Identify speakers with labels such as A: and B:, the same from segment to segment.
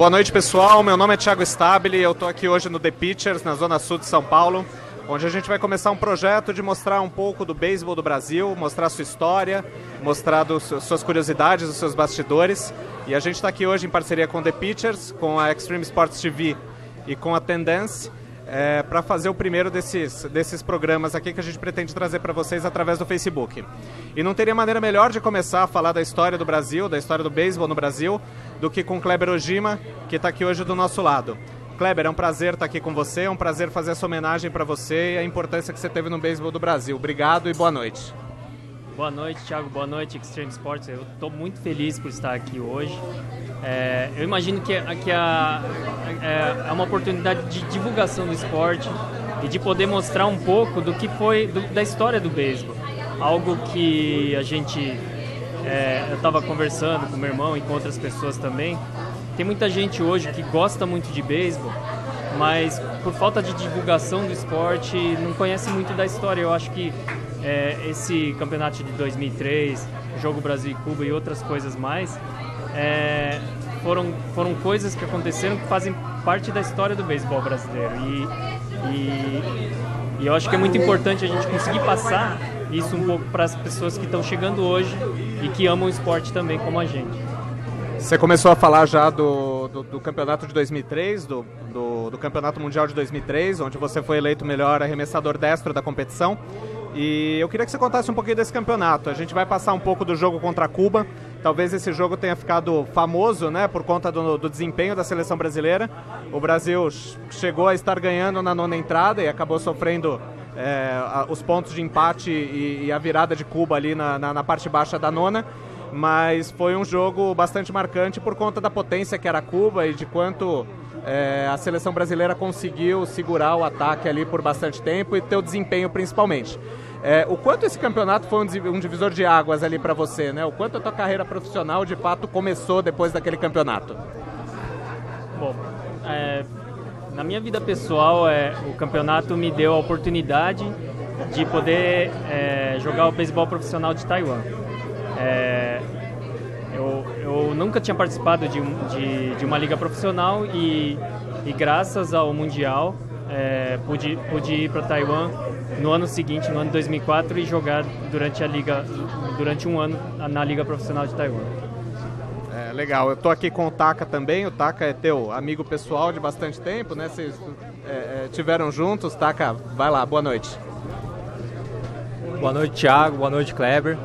A: Boa noite, pessoal. Meu nome é Thiago Stabile e eu estou aqui hoje no The Pitchers, na Zona Sul de São Paulo, onde a gente vai começar um projeto de mostrar um pouco do beisebol do Brasil, mostrar sua história, mostrar suas curiosidades, os seus bastidores. E a gente está aqui hoje em parceria com The Pitchers, com a Extreme Sports TV e com a Tendance, para fazer o primeiro desses programas aqui que a gente pretende trazer para vocês através do Facebook. E não teria maneira melhor de começar a falar da história do Brasil, da história do beisebol no Brasil, do que com Kleber Ojima, que está aqui hoje do nosso lado. Kleber, é um prazer estar aqui com você, é um prazer fazer essa homenagem para você e a importância que você teve no beisebol do Brasil. Obrigado e boa noite.
B: Boa noite, Thiago. Boa noite, Extreme Sports. Eu estou muito feliz por estar aqui hoje. Eu imagino que é uma oportunidade de divulgação do esporte e de poder mostrar um pouco do que foi da história do beisebol. Algo que a gente... eu estava conversando com meu irmão e com outras pessoas também. Tem muita gente hoje que gosta muito de beisebol, mas por falta de divulgação do esporte não conhece muito da história. Eu acho que esse campeonato de 2003, Jogo Brasil e Cuba e outras coisas mais, foram coisas que aconteceram que fazem parte da história do beisebol brasileiro. E eu acho que é muito importante a gente conseguir passar isso um pouco para as pessoas que estão chegando hoje e que amam o esporte também como a gente.
A: Você começou a falar já do campeonato de 2003, do campeonato mundial de 2003, onde você foi eleito o melhor arremessador destro da competição. E eu queria que você contasse um pouquinho desse campeonato. A gente vai passar um pouco do jogo contra Cuba. Talvez esse jogo tenha ficado famoso, né, por conta do desempenho da seleção brasileira. O Brasil chegou a estar ganhando na nona entrada e acabou sofrendo os pontos de empate e a virada de Cuba ali na parte baixa da nona. Mas foi um jogo bastante marcante por conta da potência que era Cuba e de quanto a seleção brasileira conseguiu segurar o ataque ali por bastante tempo e ter o desempenho principalmente. O quanto esse campeonato foi um divisor de águas ali para você, né? O quanto a tua carreira profissional de fato começou depois daquele campeonato?
B: Bom, na minha vida pessoal, o campeonato me deu a oportunidade de poder jogar o beisebol profissional de Taiwan. Eu nunca tinha participado de uma liga profissional e graças ao Mundial pude ir para Taiwan no ano seguinte, no ano 2004, e jogar durante um ano na liga profissional de Taiwan.
A: Legal, eu tô aqui com o Taka também. O Taka é teu amigo pessoal de bastante tempo, né? Vocês tiveram juntos. Taka, vai lá, boa noite.
C: Boa noite, Thiago, boa noite, Kleber.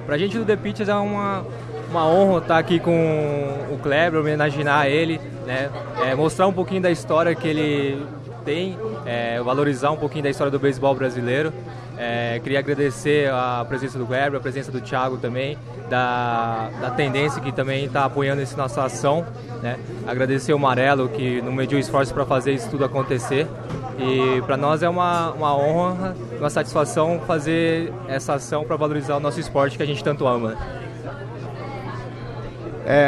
C: Pra gente do The Pitchers é uma honra estar aqui com o Kleber, homenagear ele, né? Mostrar um pouquinho da história que ele tem, valorizar um pouquinho da história do beisebol brasileiro. Queria agradecer a presença do Kleber, a presença do Thiago também, da Tendência, que também está apoiando essa nossa ação, né? Agradecer o Amarelo, que não mediu esforço para fazer isso tudo acontecer. E para nós é uma honra, uma satisfação fazer essa ação para valorizar o nosso esporte que a gente tanto ama.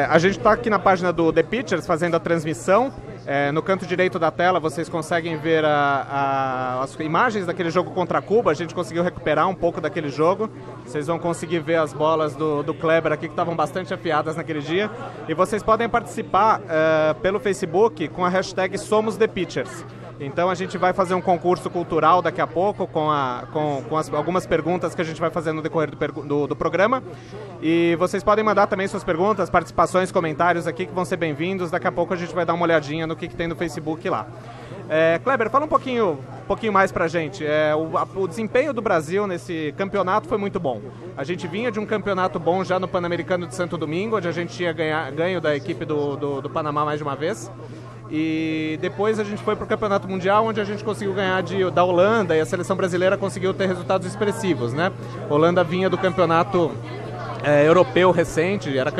A: A gente está aqui na página do The Pitchers fazendo a transmissão. No canto direito da tela vocês conseguem ver as imagens daquele jogo contra Cuba. A gente conseguiu recuperar um pouco daquele jogo. Vocês vão conseguir ver as bolas do Kleber aqui, que estavam bastante afiadas naquele dia. E vocês podem participar pelo Facebook com a hashtag #SomosThePitchers. Então a gente vai fazer um concurso cultural daqui a pouco com algumas perguntas que a gente vai fazer no decorrer do programa. E vocês podem mandar também suas perguntas, participações, comentários aqui que vão ser bem-vindos. Daqui a pouco a gente vai dar uma olhadinha no que tem no Facebook lá. Kleber, fala um pouquinho mais pra gente. O desempenho do Brasil nesse campeonato foi muito bom. A gente vinha de um campeonato bom já no Pan-Americano de Santo Domingo, onde a gente tinha ganho da equipe do Panamá mais de uma vez. E depois a gente foi para o Campeonato Mundial, onde a gente conseguiu ganhar da Holanda, e a seleção brasileira conseguiu ter resultados expressivos, né? A Holanda vinha do campeonato europeu recente, era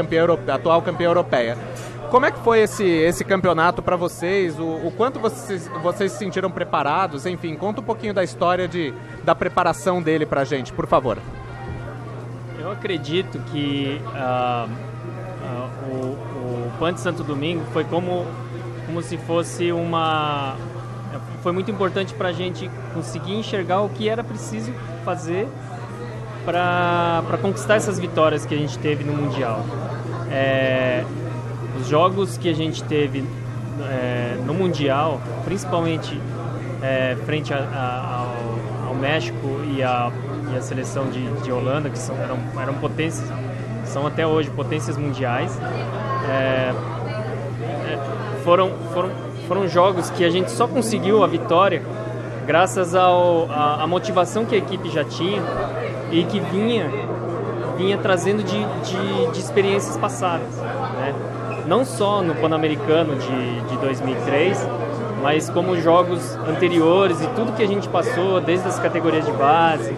A: atual campeã europeia. Como é que foi esse campeonato para vocês? O quanto vocês se sentiram preparados? Enfim, conta um pouquinho da história da preparação dele para a gente, por favor.
B: Eu acredito que o Pan de Santo Domingo foi como se fosse foi muito importante para a gente conseguir enxergar o que era preciso fazer para conquistar essas vitórias que a gente teve no Mundial. Os jogos que a gente teve no Mundial, principalmente frente ao México e a seleção de Holanda, que eram potências, são até hoje potências mundiais. Foram jogos que a gente só conseguiu a vitória graças à motivação que a equipe já tinha e que vinha trazendo de experiências passadas, né? Não só no Pan-Americano de 2003, mas como jogos anteriores e tudo que a gente passou, desde as categorias de base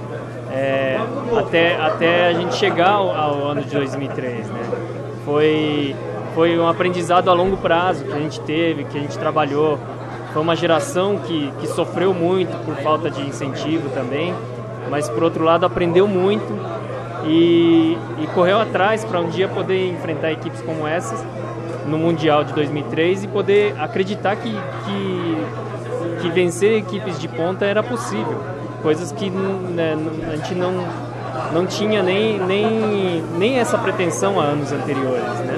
B: até a gente chegar ao ano de 2003, né? Foi um aprendizado a longo prazo que a gente teve, que a gente trabalhou. Foi uma geração que sofreu muito por falta de incentivo também, mas por outro lado aprendeu muito e correu atrás para um dia poder enfrentar equipes como essas no Mundial de 2003 e poder acreditar que vencer equipes de ponta era possível, coisas que, né, a gente não tinha nem essa pretensão há anos anteriores, né?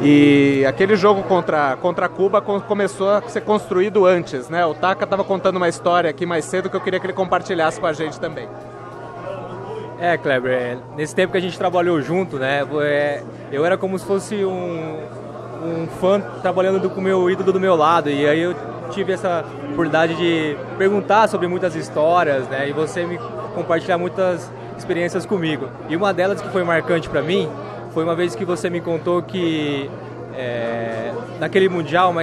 A: E aquele jogo contra Cuba começou a ser construído antes, né? O Taka estava contando uma história aqui mais cedo que eu queria que ele compartilhasse com a gente também.
C: Kleber, nesse tempo que a gente trabalhou junto, né? Eu era como se fosse um fã trabalhando com o meu ídolo do meu lado, e aí eu tive essa oportunidade de perguntar sobre muitas histórias, né? E você me compartilhar muitas experiências comigo. E uma delas que foi marcante para mim foi uma vez que você me contou que naquele Mundial,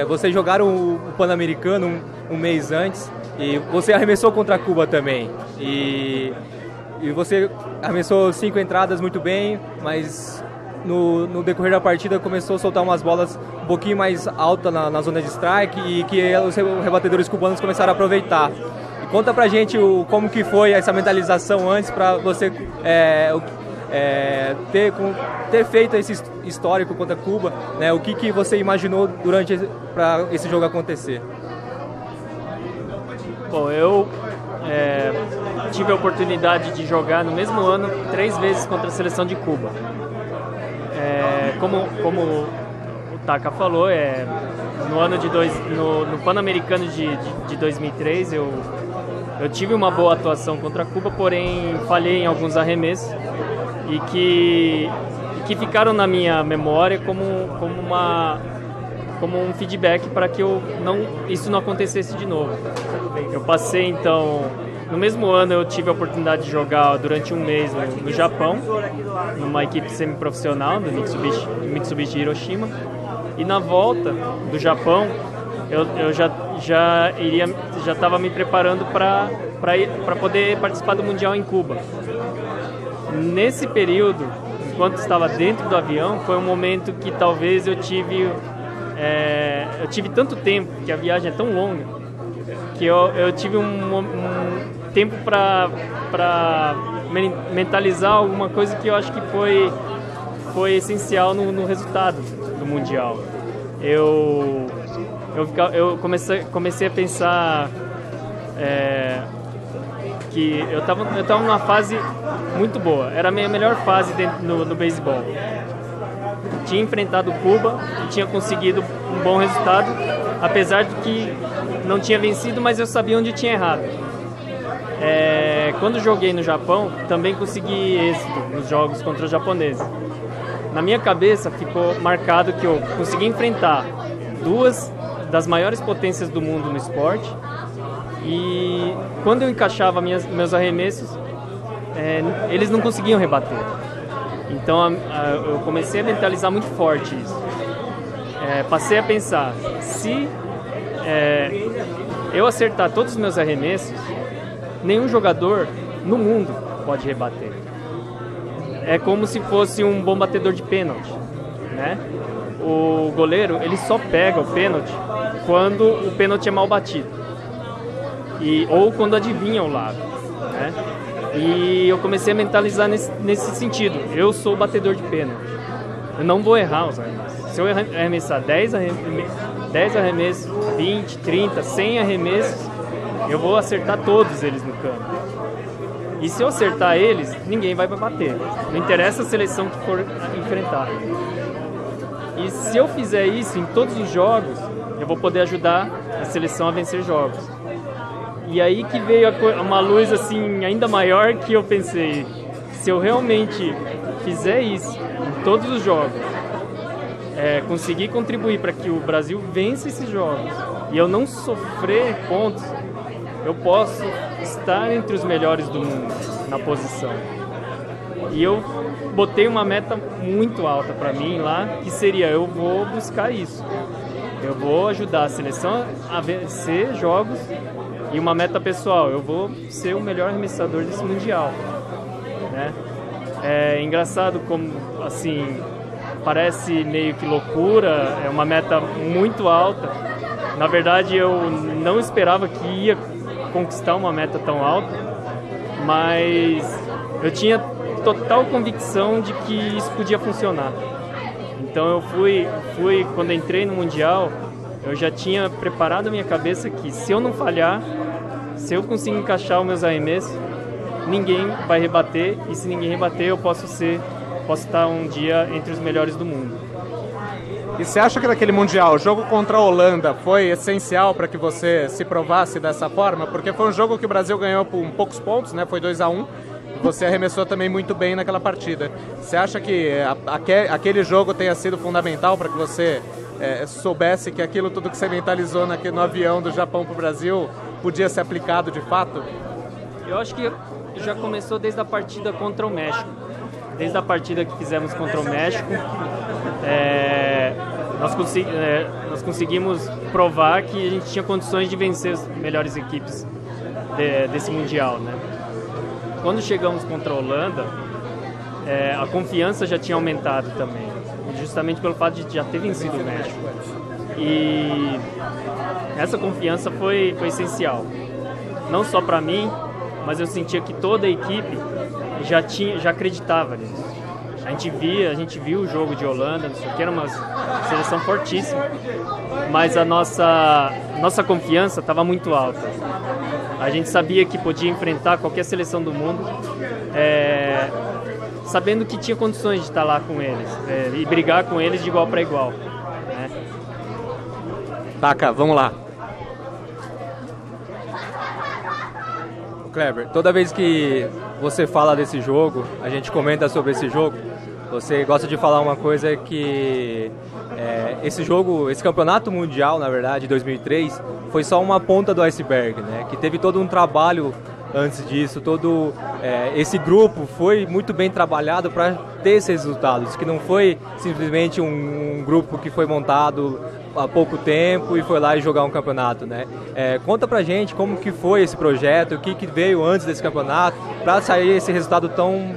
C: vocês jogaram o Pan-Americano um mês antes e você arremessou contra Cuba também. E você arremessou 5 entradas muito bem, mas no decorrer da partida começou a soltar umas bolas um pouquinho mais altas na zona de strike e que os rebatedores cubanos começaram a aproveitar. E conta pra gente como que foi essa mentalização antes para você ter feito esse histórico contra Cuba, né? O que você imaginou para esse jogo acontecer?
B: Bom, eu tive a oportunidade de jogar no mesmo ano 3 vezes contra a seleção de Cuba. Como o Taka falou, no ano no Pan-Americano de 2003 eu tive uma boa atuação contra Cuba, porém falhei em alguns arremessos e que ficaram na minha memória como um feedback para que isso não acontecesse de novo. Eu passei, então, no mesmo ano eu tive a oportunidade de jogar durante um mês no Japão, numa equipe semiprofissional do Mitsubishi Hiroshima, e na volta do Japão eu já estava me preparando para poder participar do Mundial em Cuba. Nesse período, enquanto estava dentro do avião, foi um momento que talvez eu tive tanto tempo, que a viagem é tão longa, que eu tive um tempo para mentalizar alguma coisa que eu acho que foi essencial no resultado do Mundial. Eu comecei a pensar que eu estava numa fase muito boa, era a minha melhor fase no beisebol. Tinha enfrentado Cuba e tinha conseguido um bom resultado, apesar de que não tinha vencido, mas eu sabia onde tinha errado. Quando joguei no Japão, também consegui êxito nos jogos contra os japoneses. Na minha cabeça ficou marcado que eu consegui enfrentar 2 das maiores potências do mundo no esporte, e quando eu encaixava meus arremessos, eles não conseguiam rebater. Então eu comecei a mentalizar muito forte isso. Passei a pensar, se eu acertar todos os meus arremessos, nenhum jogador no mundo pode rebater. É como se fosse um bom batedor de pênalti, né? O goleiro, ele só pega o pênalti quando o pênalti é mal batido ou quando adivinha o lado, né? E eu comecei a mentalizar nesse sentido. Eu sou o batedor de pênalti. Eu não vou errar os arremessos. Se eu arremessar 10 arremessos, 20, 30, 100 arremessos, eu vou acertar todos eles no campo. E se eu acertar eles, ninguém vai bater. Não interessa a seleção que for enfrentar. E se eu fizer isso em todos os jogos, eu vou poder ajudar a seleção a vencer jogos. E aí que veio uma luz assim ainda maior, que eu pensei, se eu realmente fizer isso em todos os jogos, conseguir contribuir para que o Brasil vença esses jogos e eu não sofrer pontos, eu posso estar entre os melhores do mundo na posição. E eu botei uma meta muito alta para mim lá, que seria, eu vou buscar isso. Eu vou ajudar a seleção a vencer jogos. E uma meta pessoal, eu vou ser o melhor arremessador desse Mundial, né? É engraçado como, assim, parece meio que loucura, é uma meta muito alta. Na verdade, eu não esperava que ia conquistar uma meta tão alta, mas eu tinha total convicção de que isso podia funcionar. Então eu fui quando entrei no Mundial, eu já tinha preparado a minha cabeça que se eu não falhar, se eu conseguir encaixar os meus arremessos, ninguém vai rebater, e se ninguém rebater, eu posso estar um dia entre os melhores do mundo.
A: E você acha que naquele Mundial, o jogo contra a Holanda foi essencial para que você se provasse dessa forma? Porque foi um jogo que o Brasil ganhou por poucos pontos, né? Foi 2-1. Você arremessou também muito bem naquela partida. Você acha que aquele jogo tenha sido fundamental para que você soubesse que aquilo tudo que você mentalizou no avião do Japão para o Brasil podia ser aplicado de fato?
B: Eu acho que já começou desde a partida contra o México. Desde a partida que fizemos contra o México, nós conseguimos provar que a gente tinha condições de vencer as melhores equipes desse Mundial, né? Quando chegamos contra a Holanda, a confiança já tinha aumentado também, justamente pelo fato de já ter vencido o México. E essa confiança foi essencial, não só para mim, mas eu sentia que toda a equipe já acreditava nisso. A gente viu o jogo de Holanda, que era uma seleção fortíssima, mas a nossa confiança estava muito alta. A gente sabia que podia enfrentar qualquer seleção do mundo, sabendo que tinha condições de estar lá com eles e brigar com eles de igual para igual, né?
A: Taca, vamos lá.
C: Kleber, toda vez que você fala desse jogo, a gente comenta sobre esse jogo, você gosta de falar uma coisa que esse campeonato mundial, na verdade, 2003, foi só uma ponta do iceberg, né? Que teve todo um trabalho antes disso, todo esse grupo foi muito bem trabalhado para ter esses resultados, que não foi simplesmente um grupo que foi montado há pouco tempo e foi lá e jogar um campeonato, né? Conta pra gente como que foi esse projeto, o que veio antes desse campeonato para sair esse resultado tão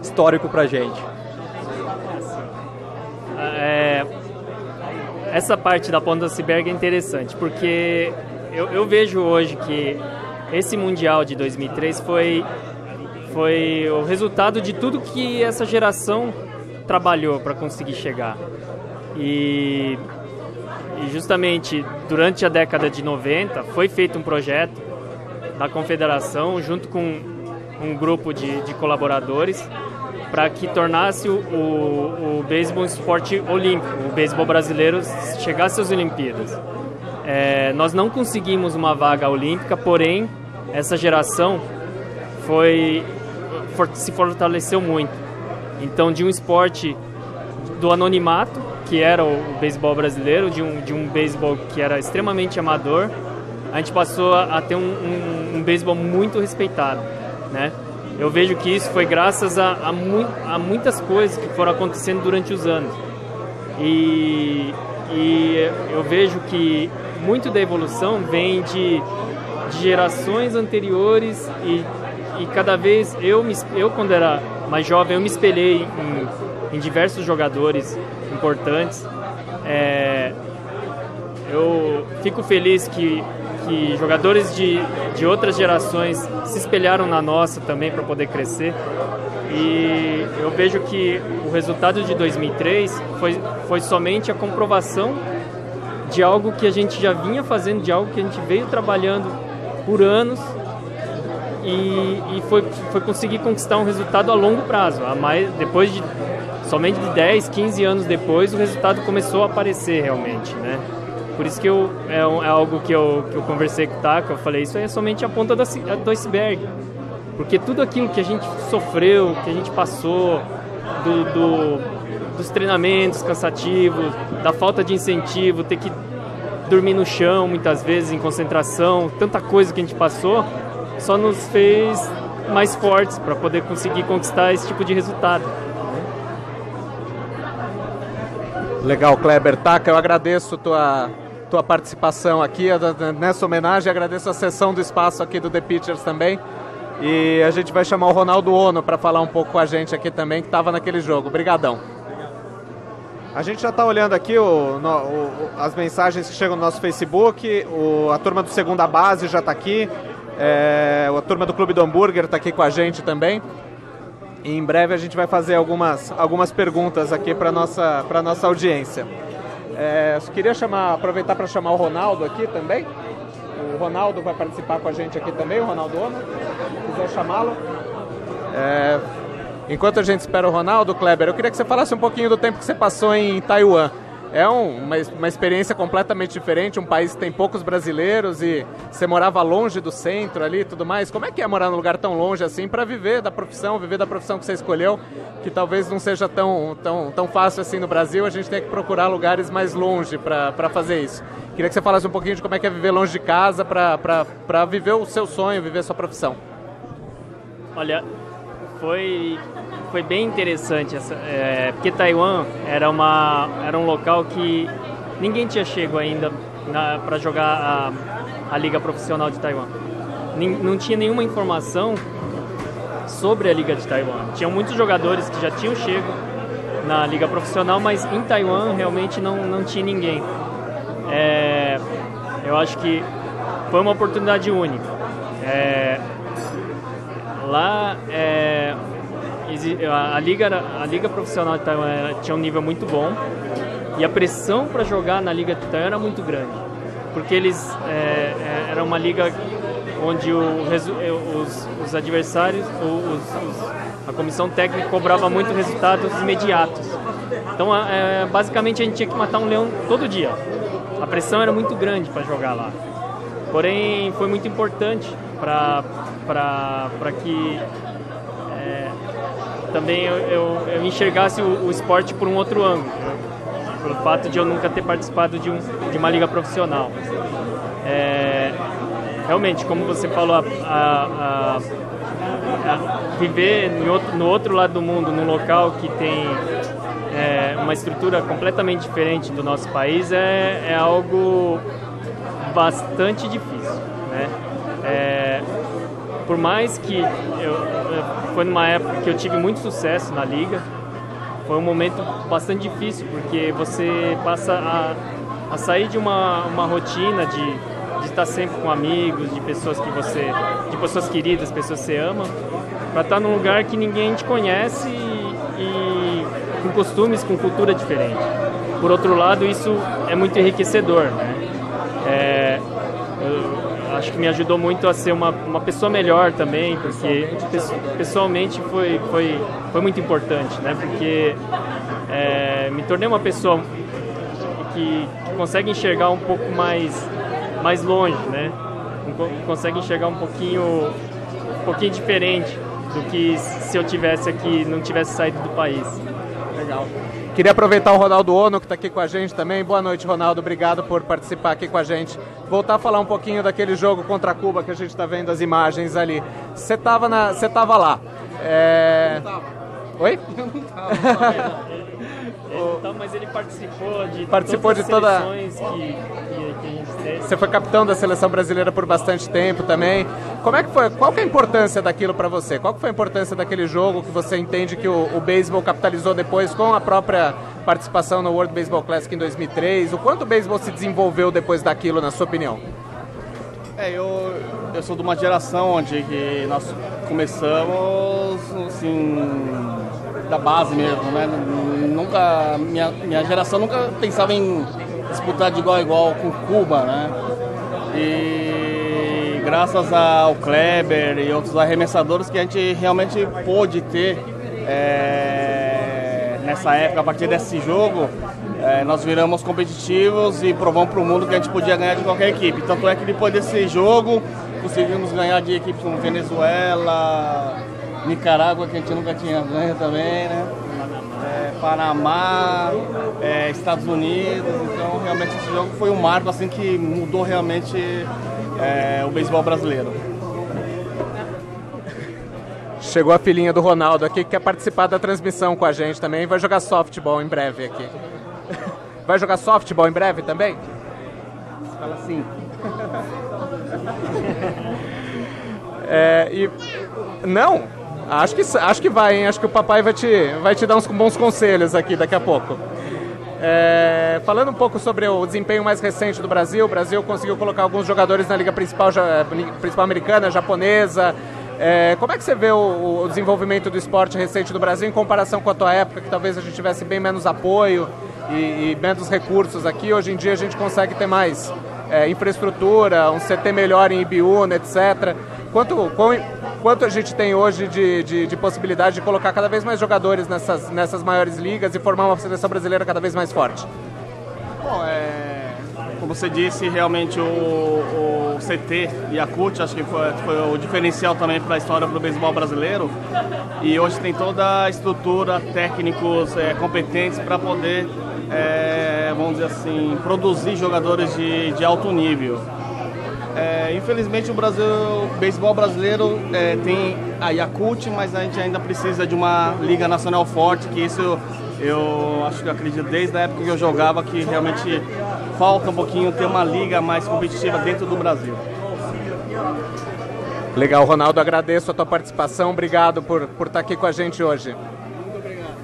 C: histórico pra gente.
B: Essa parte da ponta do iceberg é interessante, porque eu vejo hoje que esse Mundial de 2003 foi o resultado de tudo que essa geração trabalhou para conseguir chegar. E justamente durante a década de 90 foi feito um projeto da Confederação junto com um grupo de colaboradores para que tornasse o beisebol um esporte olímpico, o beisebol brasileiro chegasse às Olimpíadas. Nós não conseguimos uma vaga olímpica, porém essa geração se fortaleceu muito. Então, de um esporte do anonimato, que era o beisebol brasileiro, de um beisebol que era extremamente amador, a gente passou a ter um beisebol muito respeitado, né? Eu vejo que isso foi graças a muitas coisas que foram acontecendo durante os anos. E eu vejo que muito da evolução vem de gerações anteriores e cada vez eu quando era mais jovem, eu me espelhei em diversos jogadores importantes. Eu fico feliz que jogadores de outras gerações se espelharam na nossa também para poder crescer. E eu vejo que o resultado de 2003 foi somente a comprovação de algo que a gente já vinha fazendo, de algo que a gente veio trabalhando por anos e foi conseguir conquistar um resultado a longo prazo. Depois de somente de 10, 15 anos depois o resultado começou a aparecer realmente, né? Por isso que é algo que eu conversei com o Taco, eu falei, isso aí é somente a ponta do iceberg. Porque tudo aquilo que a gente sofreu, que a gente passou, dos treinamentos cansativos, da falta de incentivo, ter que dormir no chão muitas vezes em concentração, tanta coisa que a gente passou, só nos fez mais fortes para poder conseguir conquistar esse tipo de resultado.
A: Legal, Kleber. Taca, eu agradeço tua participação aqui nessa homenagem, agradeço a sessão do espaço aqui do The Pitchers também, e a gente vai chamar o Ronaldo Ono para falar um pouco com a gente aqui também, que estava naquele jogo. Obrigadão. A gente já está olhando aqui as mensagens que chegam no nosso Facebook, a turma do Segunda Base já está aqui, a turma do Clube do Hambúrguer está aqui com a gente também. E em breve a gente vai fazer algumas perguntas aqui para a nossa audiência. Eu queria aproveitar para chamar o Ronaldo aqui também. O Ronaldo vai participar com a gente aqui também, o Ronaldo Ono, se quiser chamá-lo. Enquanto a gente espera o Ronaldo, Kleber, eu queria que você falasse um pouquinho do tempo que você passou em Taiwan. É uma experiência completamente diferente, um país que tem poucos brasileiros e você morava longe do centro ali e tudo mais. Como é que é morar num lugar tão longe assim para viver da profissão que você escolheu, que talvez não seja tão fácil assim no Brasil, a gente tem que procurar lugares mais longe para fazer isso. Queria que você falasse um pouquinho de como é que é viver longe de casa para viver o seu sonho, viver a sua profissão.
B: Olha, foi bem interessante, porque Taiwan era um local que ninguém tinha chego ainda para jogar a Liga Profissional de Taiwan. Não tinha nenhuma informação sobre a Liga de Taiwan. Tinham muitos jogadores que já tinham chego na Liga Profissional, mas em Taiwan realmente não tinha ninguém. Eu acho que foi uma oportunidade única. Lá a Liga Profissional de Taiwan tinha um nível muito bom e a pressão para jogar na Liga de Taiwan era muito grande, porque era uma liga onde os adversários, a comissão técnica cobrava muito resultados imediatos. Então, basicamente, a gente tinha que matar um leão todo dia. A pressão era muito grande para jogar lá. Porém, foi muito importante para que também eu enxergasse o esporte por um outro ângulo, pelo fato de eu nunca ter participado de uma liga profissional. Realmente, como você falou, viver no outro lado do mundo, num local que tem uma estrutura completamente diferente do nosso país, é algo bastante difícil, né? Por mais que foi numa época que eu tive muito sucesso na liga, foi um momento bastante difícil, porque você passa a sair de uma rotina de estar sempre com amigos, de pessoas queridas, pessoas que você ama, para estar num lugar que ninguém te conhece e com costumes, com cultura diferente. Por outro lado, isso é muito enriquecedor, né? Eu acho que me ajudou muito a ser uma pessoa melhor também, porque pessoalmente foi muito importante, né? Porque me tornei uma pessoa que consegue enxergar um pouco mais longe, né? Consegue enxergar um pouquinho diferente do que se eu tivesse aqui, não tivesse saído do país.
A: Legal. Queria aproveitar o Ronaldo Ono, que está aqui com a gente também. Boa noite, Ronaldo. Obrigado por participar aqui com a gente. Voltar a falar um pouquinho daquele jogo contra Cuba que a gente está vendo as imagens ali. Você estava lá. Oi?
B: Eu não estava. Mas ele participou de todas as seleções que a gente teve.
A: Você foi capitão da seleção brasileira por bastante tempo também. Como é que foi? Qual que é a importância daquilo para você? Qual que foi a importância daquele jogo que você entende que o beisebol capitalizou depois com a própria participação no World Baseball Classic em 2003? O quanto o beisebol se desenvolveu depois daquilo, na sua opinião?
D: Eu sou de uma geração onde nós começamos assim, da base mesmo, né? Minha geração nunca pensava em disputar de igual a igual com Cuba, né? E graças ao Kleber e outros arremessadores que a gente realmente pôde ter nessa época, a partir desse jogo, nós viramos competitivos e provamos para o mundo que a gente podia ganhar de qualquer equipe. Tanto é que depois desse jogo, conseguimos ganhar de equipes como Venezuela, Nicarágua, que a gente nunca tinha ganho também, né? Panamá, Estados Unidos. Então, realmente, esse jogo foi um marco assim, que mudou realmente o beisebol brasileiro.
A: Chegou a filhinha do Ronaldo aqui, que quer participar da transmissão com a gente também. Vai jogar softball em breve aqui. Vai jogar softball em breve também?
D: Fala assim.
A: Não, acho que vai, hein? Acho que o papai vai te dar uns bons conselhos aqui daqui a pouco. Falando um pouco sobre o desempenho mais recente do Brasil, o Brasil conseguiu colocar alguns jogadores na liga principal americana, japonesa. Como é que você vê o desenvolvimento do esporte recente do Brasil em comparação com a tua época, que talvez a gente tivesse bem menos apoio e menos recursos aqui? Hoje em dia a gente consegue ter mais infraestrutura, um CT melhor em Ibiúna, etc. Quanto a gente tem hoje de possibilidade de colocar cada vez mais jogadores nessas maiores ligas e formar uma seleção brasileira cada vez mais forte?
D: Bom, como você disse, realmente o CT Yakult, acho que foi o diferencial também para a história do beisebol brasileiro. E hoje tem toda a estrutura, técnicos competentes para poder, vamos dizer assim, produzir jogadores de alto nível. Infelizmente o beisebol brasileiro tem a Yakult, mas a gente ainda precisa de uma liga nacional forte, que isso eu acredito desde a época que eu jogava, que realmente falta um pouquinho ter uma liga mais competitiva dentro do Brasil.
A: Legal, Ronaldo, agradeço a tua participação, obrigado por estar aqui com a gente hoje.
D: Muito obrigado.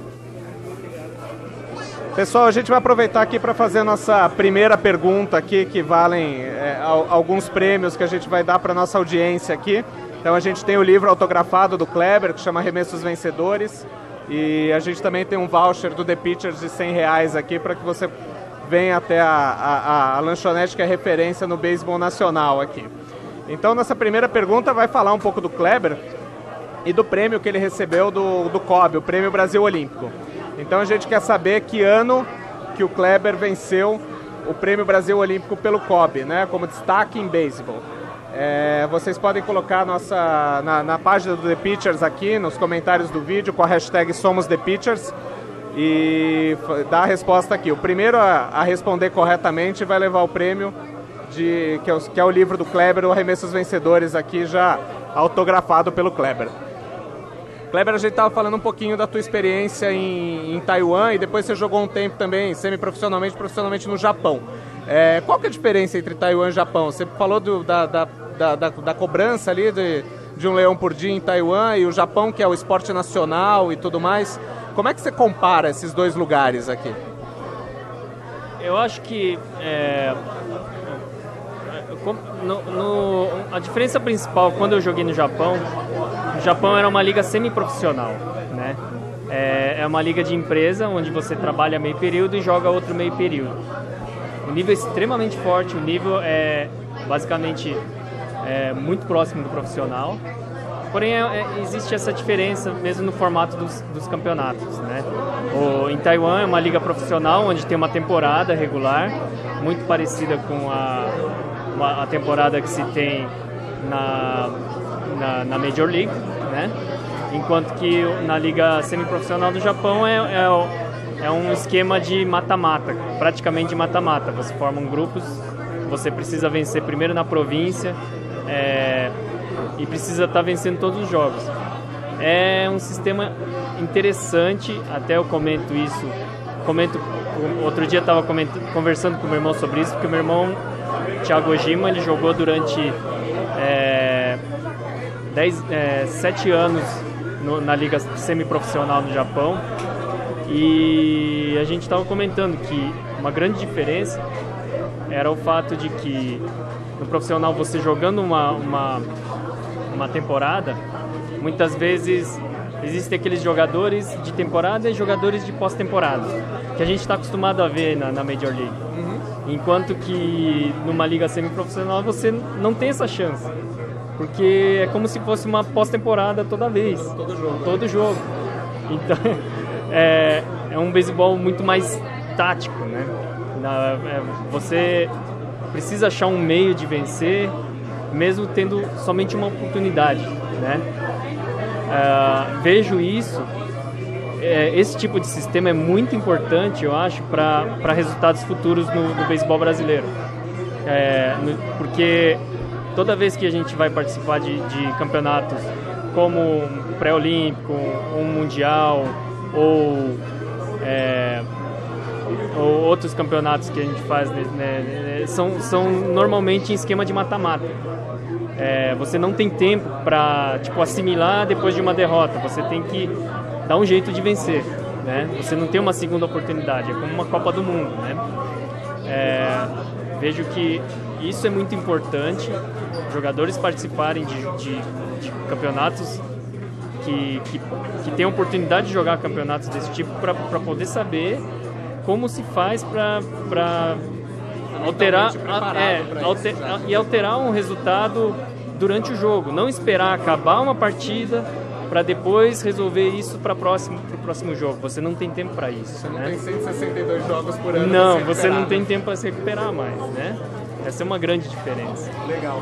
A: Pessoal, a gente vai aproveitar aqui para fazer a nossa primeira pergunta aqui, que valem alguns prêmios que a gente vai dar para a nossa audiência aqui. Então a gente tem o livro autografado do Kleber, que chama Arremessos Vencedores, e a gente também tem um voucher do The Pitchers de R$100 aqui para que você venha até a lanchonete, que é referência no beisebol nacional aqui. Então, nessa primeira pergunta vai falar um pouco do Kleber e do prêmio que ele recebeu do COB, o Prêmio Brasil Olímpico. Então a gente quer saber que ano que o Kleber venceu o Prêmio Brasil Olímpico pelo COB, né, como destaque em beisebol. Vocês podem colocar na página do The Pitchers aqui, nos comentários do vídeo, com a hashtag SomosThePitchers, e dar a resposta aqui. O primeiro a responder corretamente vai levar o prêmio, que é o livro do Kleber, o Arremessos Vencedores, aqui já autografado pelo Kleber. Kleber, a gente estava falando um pouquinho da tua experiência em Taiwan, e depois você jogou um tempo também, semi-profissionalmente, profissionalmente no Japão. Qual que é a diferença entre Taiwan e Japão? Você falou da cobrança ali de um leão por dia em Taiwan, e o Japão, que é o esporte nacional e tudo mais. Como é que você compara esses dois lugares aqui?
B: Eu acho que a diferença principal, quando eu joguei no Japão era uma liga semi-profissional, né? É uma liga de empresa, onde você trabalha meio período e joga outro meio período. O nível é extremamente forte, o nível é basicamente muito próximo do profissional. Porém, existe essa diferença mesmo no formato dos campeonatos, né? Em Taiwan é uma liga profissional, onde tem uma temporada regular, muito parecida com a temporada que se tem na Major League, né? Enquanto que na liga semiprofissional do Japão é um esquema de mata-mata, praticamente de mata-mata. Você forma grupos, você precisa vencer primeiro na província, e precisa estar vencendo todos os jogos. É um sistema interessante, até eu comento isso. Outro dia estava conversando com o meu irmão sobre isso, porque o meu irmão, Thiago Ojima, ele jogou durante 7 anos na liga semiprofissional no Japão, e a gente estava comentando que uma grande diferença era o fato de que no profissional, você jogando uma temporada, muitas vezes existem aqueles jogadores de temporada e jogadores de pós-temporada, que a gente está acostumado a ver na Major League. Enquanto que numa liga semiprofissional você não tem essa chance, porque é como se fosse uma pós-temporada toda vez. Todo jogo. Então, é um beisebol muito mais tático, né? Você precisa achar um meio de vencer, mesmo tendo somente uma oportunidade, né? Vejo isso, esse tipo de sistema é muito importante, eu acho, para resultados futuros no beisebol brasileiro. Porque toda vez que a gente vai participar de campeonatos como um pré-olímpico, um mundial ou outros campeonatos que a gente faz, né, são normalmente em esquema de mata-mata. Você não tem tempo para assimilar depois de uma derrota, você tem que dar um jeito de vencer, né? Você não tem uma segunda oportunidade, é como uma Copa do Mundo, né? Vejo que isso é muito importante, jogadores participarem de campeonatos que têm a oportunidade de jogar campeonatos desse tipo para poder saber como se faz para alterar um resultado durante o jogo, não esperar acabar uma partida para depois resolver isso para o próximo jogo. Você não tem tempo para isso.
A: Você não tem 162 jogos por ano.
B: Não, você não tem tempo para se recuperar mais, né? Essa é uma grande diferença.
A: Legal.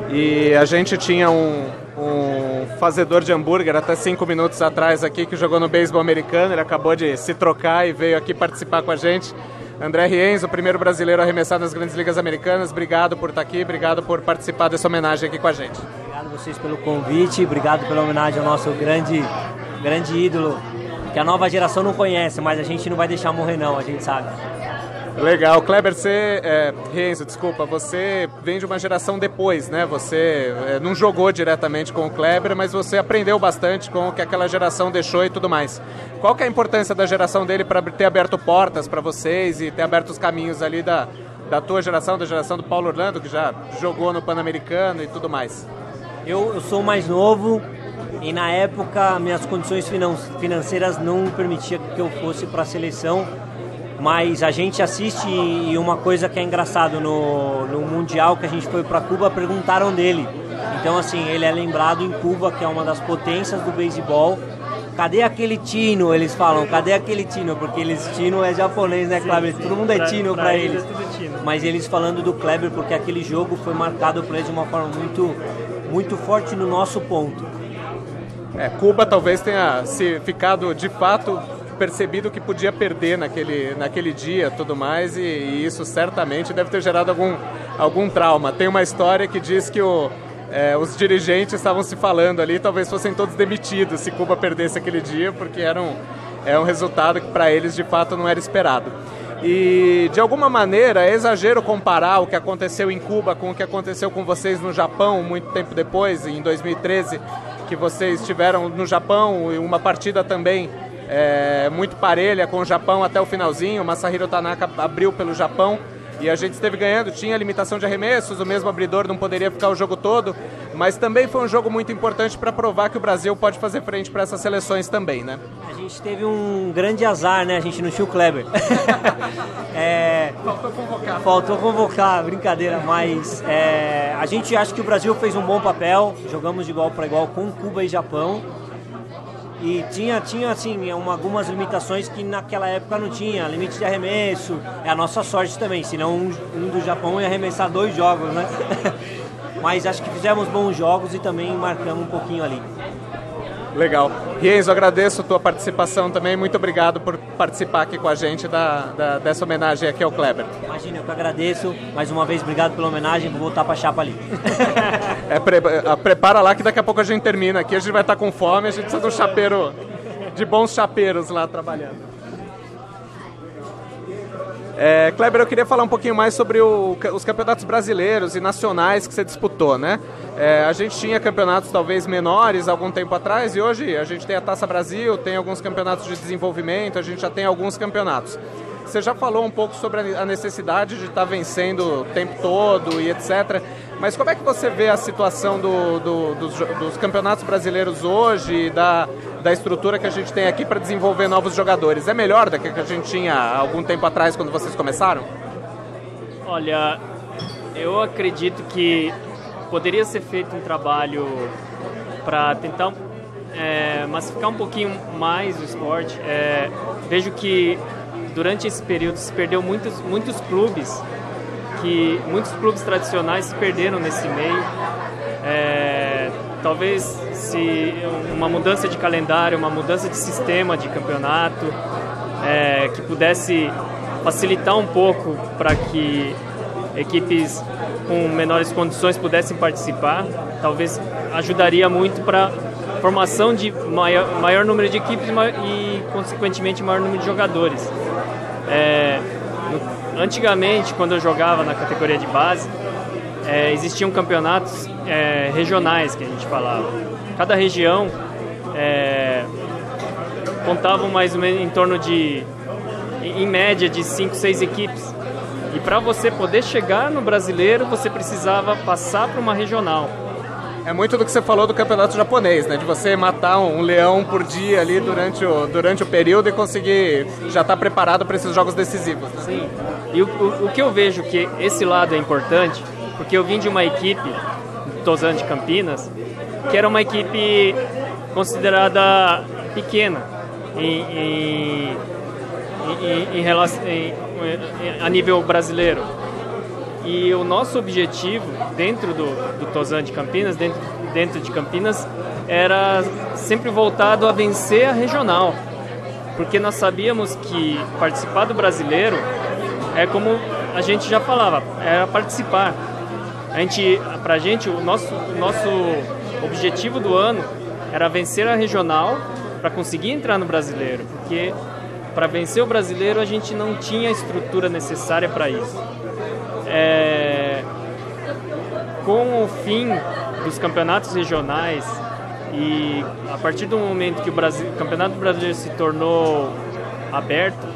A: E a gente tinha um fazedor de hambúrguer até 5 minutos atrás aqui, que jogou no beisebol americano. Ele acabou de se trocar e veio aqui participar com a gente. André Rienzo, o primeiro brasileiro a arremessar nas grandes ligas americanas. Obrigado por estar aqui, obrigado por participar dessa homenagem aqui com a gente.
E: Obrigado a vocês pelo convite, obrigado pela homenagem ao nosso grande ídolo, que a nova geração não conhece, mas a gente não vai deixar morrer não, a gente sabe.
A: Legal. Kleber, Rienzo, desculpa, você vem de uma geração depois, né? Você não jogou diretamente com o Kleber, mas você aprendeu bastante com o que aquela geração deixou e tudo mais. Qual que é a importância da geração dele para ter aberto portas para vocês e ter aberto os caminhos ali da tua geração, da geração do Paulo Orlando, que já jogou no Pan-Americano e tudo mais?
E: Eu sou mais novo e na época minhas condições financeiras não permitiam que eu fosse para a seleção. Mas a gente assiste e uma coisa que é engraçado, no Mundial que a gente foi para Cuba, perguntaram dele. Então, assim, ele é lembrado em Cuba, que é uma das potências do beisebol. Cadê aquele Tino? Eles falam, cadê aquele Tino? Porque Tino é japonês, né, Kleber? Todo mundo é Tino para eles. Mas eles falando do Kleber, porque aquele jogo foi marcado para eles de uma forma muito, muito forte no nosso ponto.
A: Cuba talvez tenha se ficado, de fato, percebido que podia perder naquele dia tudo mais, e isso certamente deve ter gerado algum trauma. Tem uma história que diz que os dirigentes estavam se falando ali, talvez fossem todos demitidos se Cuba perdesse aquele dia, porque era um resultado que para eles de fato não era esperado. E de alguma maneira é exagero comparar o que aconteceu em Cuba com o que aconteceu com vocês no Japão muito tempo depois, em 2013, que vocês estiveram no Japão, e uma partida também muito parelha com o Japão até o finalzinho. O Masahiro Tanaka abriu pelo Japão e a gente esteve ganhando, tinha limitação de arremessos, o mesmo abridor não poderia ficar o jogo todo, mas também foi um jogo muito importante para provar que o Brasil pode fazer frente para essas seleções também, né?
E: A gente teve um grande azar, né? A gente não tinha o Kleber. Faltou convocar, brincadeira, mas a gente acha que o Brasil fez um bom papel, jogamos de igual para igual com Cuba e Japão. E tinha assim, algumas limitações que naquela época não tinha, limite de arremesso, é a nossa sorte também, senão um do Japão ia arremessar 2 jogos, né? Mas acho que fizemos bons jogos e também marcamos um pouquinho ali.
A: Legal. Rienzo, agradeço a tua participação também, muito obrigado por participar aqui com a gente dessa homenagem aqui ao Kleber.
E: Imagina, eu que agradeço, mais uma vez obrigado pela homenagem, vou voltar pra chapa ali.
A: Prepara lá que daqui a pouco a gente termina aqui, a gente vai estar com fome, a gente precisa de um chapeiro, de bons chapeiros lá trabalhando. Kleber, eu queria falar um pouquinho mais sobre os campeonatos brasileiros e nacionais que você disputou, né? A gente tinha campeonatos talvez menores algum tempo atrás, e hoje a gente tem a Taça Brasil, tem alguns campeonatos de desenvolvimento, a gente já tem alguns campeonatos. Você já falou um pouco sobre a necessidade de estar vencendo o tempo todo e etc. Mas como é que você vê a situação dos campeonatos brasileiros hoje, da estrutura que a gente tem aqui para desenvolver novos jogadores? É melhor do que a gente tinha há algum tempo atrás, quando vocês começaram?
B: Olha, eu acredito que poderia ser feito um trabalho para tentar massificar um pouquinho mais o esporte. Vejo que durante esse período se perdeu muitos clubes tradicionais se perderam nesse meio. Talvez se uma mudança de calendário, uma mudança de sistema de campeonato, que pudesse facilitar um pouco para que equipes com menores condições pudessem participar, talvez ajudaria muito para a formação de maior número de equipes e, consequentemente, maior número de jogadores. Antigamente, quando eu jogava na categoria de base, existiam campeonatos regionais, que a gente falava. Cada região contavam mais ou menos em torno de, em média, de 5, 6 equipes. E para você poder chegar no brasileiro, você precisava passar para uma regional.
A: É muito do que você falou do campeonato japonês, né? De você matar um leão por dia ali durante o período e conseguir já estar preparado para esses jogos decisivos. Né?
B: Sim. E o que eu vejo que esse lado é importante, porque eu vim de uma equipe, Tozan de Campinas, que era uma equipe considerada pequena a nível brasileiro. E o nosso objetivo dentro do Tozan de Campinas, dentro de Campinas, era sempre voltado a vencer a regional, porque nós sabíamos que participar do brasileiro é como a gente já falava, era participar. Pra gente, o nosso objetivo do ano era vencer a regional para conseguir entrar no brasileiro, porque para vencer o brasileiro a gente não tinha a estrutura necessária para isso. Com o fim dos campeonatos regionais e a partir do momento que o Campeonato Brasileiro se tornou aberto,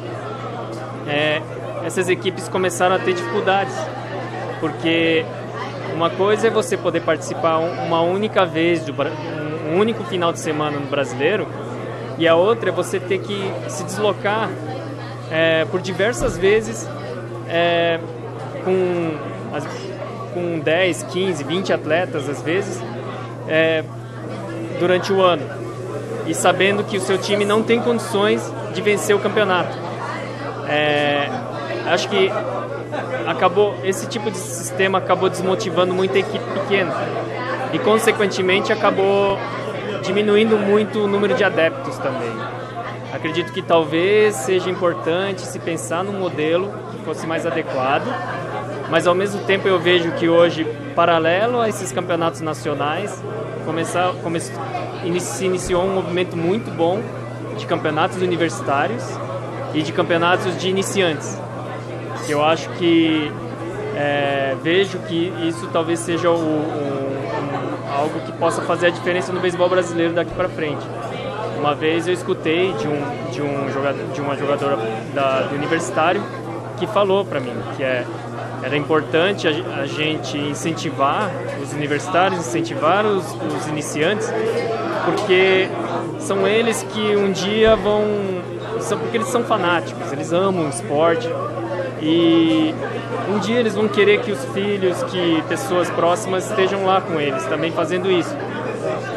B: essas equipes começaram a ter dificuldades, porque uma coisa é você poder participar uma única vez, um único final de semana no brasileiro, e a outra é você ter que se deslocar por diversas vezes com 10, 15, 20 atletas às vezes durante o ano, e sabendo que o seu time não tem condições de vencer o campeonato. Acho que esse tipo de sistema acabou desmotivando muita equipe pequena e, consequentemente, acabou diminuindo muito o número de adeptos também. Acredito que talvez seja importante se pensar num modelo que fosse mais adequado, mas ao mesmo tempo eu vejo que hoje, paralelo a esses campeonatos nacionais, se iniciou um movimento muito bom de campeonatos universitários e de campeonatos de iniciantes. Eu acho que vejo que isso talvez seja algo que possa fazer a diferença no beisebol brasileiro daqui para frente. Uma vez eu escutei de uma jogadora do universitário que falou para mim que era importante a gente incentivar os universitários, incentivar os iniciantes, porque são eles que um dia porque eles são fanáticos, eles amam o esporte, e um dia eles vão querer que os filhos, que pessoas próximas estejam lá com eles, também fazendo isso.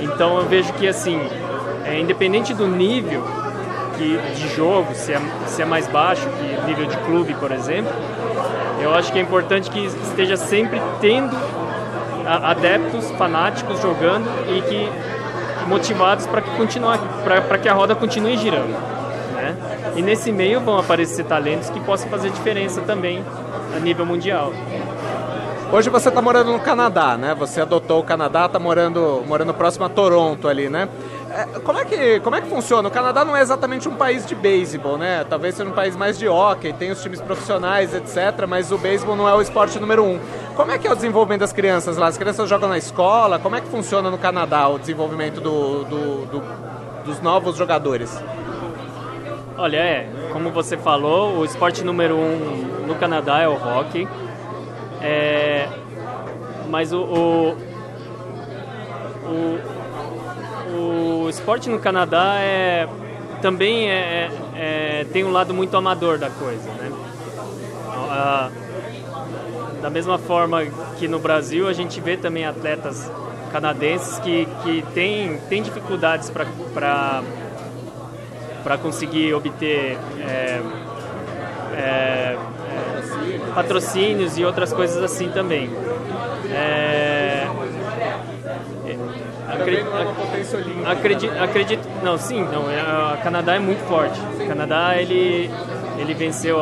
B: Então eu vejo que, assim, independente do nível de jogo, se é mais baixo que nível de clube, por exemplo, eu acho que é importante que esteja sempre tendo adeptos fanáticos jogando e que motivados para que a roda continue girando, né? E nesse meio vão aparecer talentos que possam fazer diferença também a nível mundial.
A: Hoje você está morando no Canadá, né? Você adotou o Canadá, está morando próximo a Toronto ali, né? Como é que funciona? O Canadá não é exatamente um país de beisebol, né? Talvez seja um país mais de hóquei, tem os times profissionais, etc. Mas o beisebol não é o esporte número 1. Como é que é o desenvolvimento das crianças lá? As crianças jogam na escola? Como é que funciona no Canadá o desenvolvimento dos novos jogadores?
B: Olha, como você falou, o esporte número 1 no Canadá é o hóquei. Mas o esporte no Canadá também tem um lado muito amador da coisa, né? Da mesma forma que no Brasil a gente vê também atletas canadenses que têm dificuldades para conseguir obter patrocínios e outras coisas assim também. Acredito, não, sim, não, o Canadá é muito forte. O Canadá, ele venceu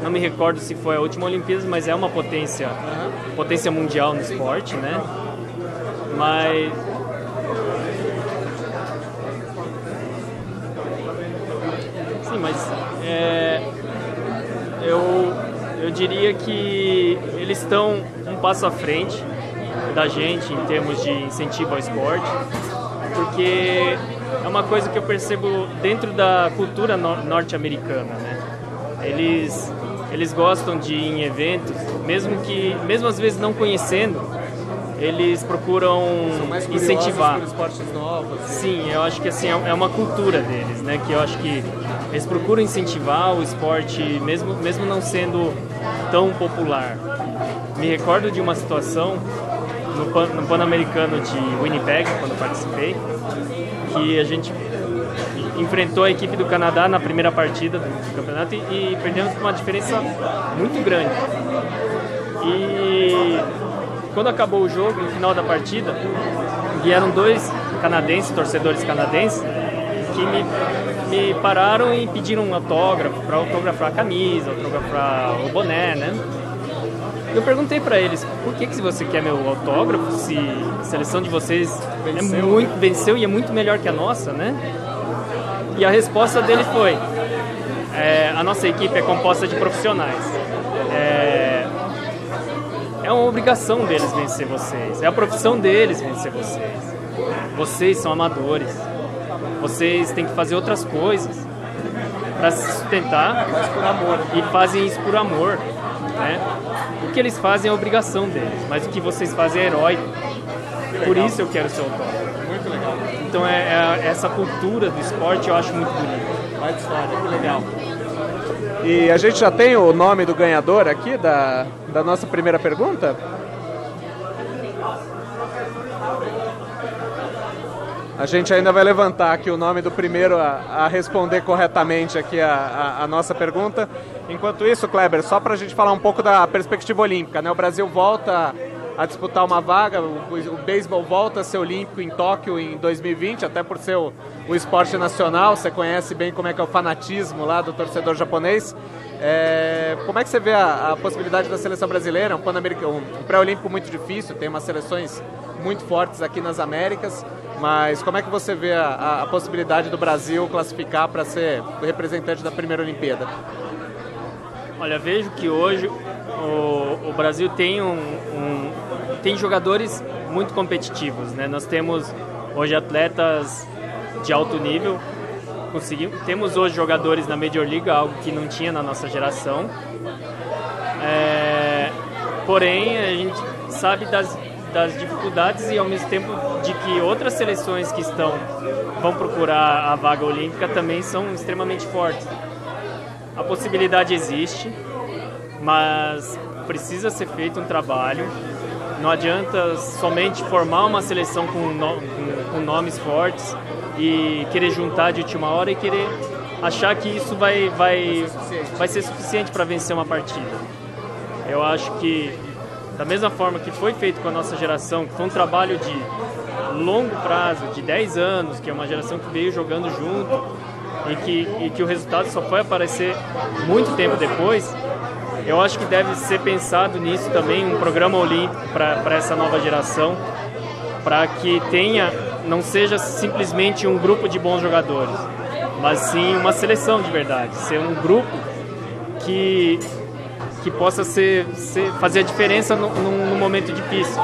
B: não me recordo se foi a última Olimpíada, mas é uma potência mundial no esporte, né? Mas sim, mas eu diria que eles estão um passo à frente da gente em termos de incentivo ao esporte, porque é uma coisa que eu percebo dentro da cultura norte-americana, né? Eles gostam de ir em eventos, mesmo às vezes não conhecendo, eles procuram incentivar.
A: Por esportes novos.
B: Sim, eu acho que assim é uma cultura deles, né? Que eu acho que eles procuram incentivar o esporte, mesmo não sendo tão popular. Me recordo de uma situação no Pan-Americano de Winnipeg, quando participei, que a gente enfrentou a equipe do Canadá na primeira partida do campeonato e perdemos por uma diferença muito grande. E quando acabou o jogo, no final da partida, vieram 2 torcedores canadenses, que me pararam e pediram um autógrafo, para autografar a camisa, autografar o boné, né? Eu perguntei para eles, por que você quer meu autógrafo se a seleção de vocês venceu e é muito melhor que a nossa, né? E a resposta dele foi, a nossa equipe é composta de profissionais. É uma obrigação deles vencer vocês, é a profissão deles vencer vocês. Vocês são amadores, vocês têm que fazer outras coisas para se sustentar e fazem isso por amor, né? O que eles fazem é a obrigação deles, mas o que vocês fazem é heróico. Por isso eu quero ser autógrafo.
A: Muito legal.
B: Então essa cultura do esporte eu acho muito bonita.
A: Vai de história, que legal. E a gente já tem o nome do ganhador aqui da nossa primeira pergunta? A gente ainda vai levantar aqui o nome do primeiro a responder corretamente aqui a nossa pergunta. Enquanto isso, Kleber, só para a gente falar um pouco da perspectiva olímpica, né? O Brasil volta a disputar uma vaga, o beisebol volta a ser olímpico em Tóquio em 2020, até por ser o esporte nacional. Você conhece bem como é que é o fanatismo lá do torcedor japonês. Como é que você vê a possibilidade da seleção brasileira? Um pré-olímpico muito difícil, tem umas seleções muito fortes aqui nas Américas, mas como é que você vê a possibilidade do Brasil classificar para ser o representante da primeira Olimpíada?
B: Olha, vejo que hoje o Brasil tem tem jogadores muito competitivos, né? Nós temos hoje atletas de alto nível, temos hoje jogadores na Major League, algo que não tinha na nossa geração. Porém, a gente sabe das dificuldades e ao mesmo tempo de que outras seleções que vão procurar a vaga olímpica também são extremamente fortes. A possibilidade existe, mas precisa ser feito um trabalho. Não adianta somente formar uma seleção com nomes fortes e querer juntar de última hora e querer achar que isso vai ser suficiente para vencer uma partida. Eu acho que, da mesma forma que foi feito com a nossa geração, que foi um trabalho de longo prazo, de 10 anos, que é uma geração que veio jogando junto e que o resultado só foi aparecer muito tempo depois, eu acho que deve ser pensado nisso também, um programa olímpico para essa nova geração, para que não seja simplesmente um grupo de bons jogadores, mas sim uma seleção de verdade, ser um grupo que possa fazer a diferença num momento difícil.